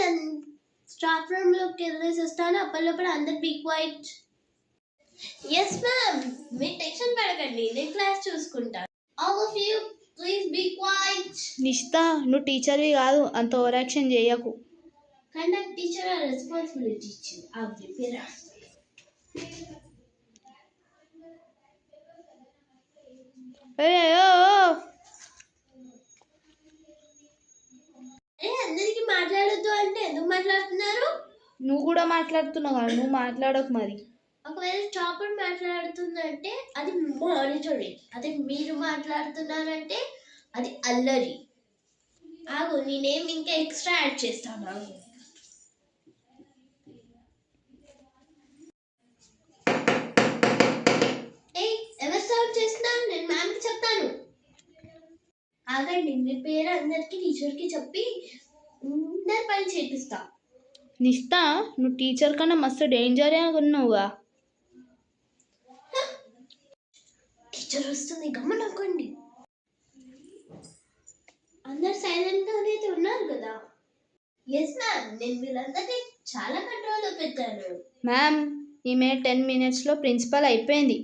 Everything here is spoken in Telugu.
నేను స్టాఫ్ రూమ్ లోకి వెళ్ళేసి వస్తాను. అప్పటిలోపల అందరు బీ క్వైట్. ఎస్ మ్యామ్, మీరు టెన్షన్ పడకండి, నేను క్లాస్ చూసుకుంటాను. All of you please be quiet. Nishta, నువ్వు టీచర్వి కాదు, అంత ఓవర్ యాక్షన్ చేయకు. కానీ నాకు టీచర్ రెస్పాన్సిబిలిటీ ఇచ్చింది. ఆ ప్రిపేర్ అందరికి మాట్లాడొద్దు అంటే ఎందుకు మాట్లాడుతున్నారు? నువ్వు కూడా మాట్లాడుతున్నావు కదా, నువ్వు మాట్లాడకు మరి. ఒకవేళ టాపర్ మాట్లాడుతుందంటే అది మానిటరింగ్, అదే మీరు మాట్లాడుతున్నారంటే అది అల్లరి. ఆగు, నేనేం ఇంకా ఎక్స్ట్రా యాడ్ చేస్తాను. ఆగు. ఎవరు సౌండ్ చేస్తున్నారు? నేను మ్యామ్కి చెప్తాను. ఆగండి, మీ పేరు అందరికి టీచర్కి చెప్పి అందరి పని చేపిస్తా. నిష్తా, నువ్వు టీచర్ కన్నా మస్తు డేంజరే ఉన్నావుగా. టీచర్ వస్తుంది, గమనించండి. అందరు సైలెంట్ గానే ఉన్నారు కదా? ఎస్ మ్యామ్, నేను వీళ్ళందరినీ చాలా కంట్రోల్లో పెట్టాను. మ్యామ్, ఈమె 10 minutes ప్రిన్సిపల్ అయిపోయింది.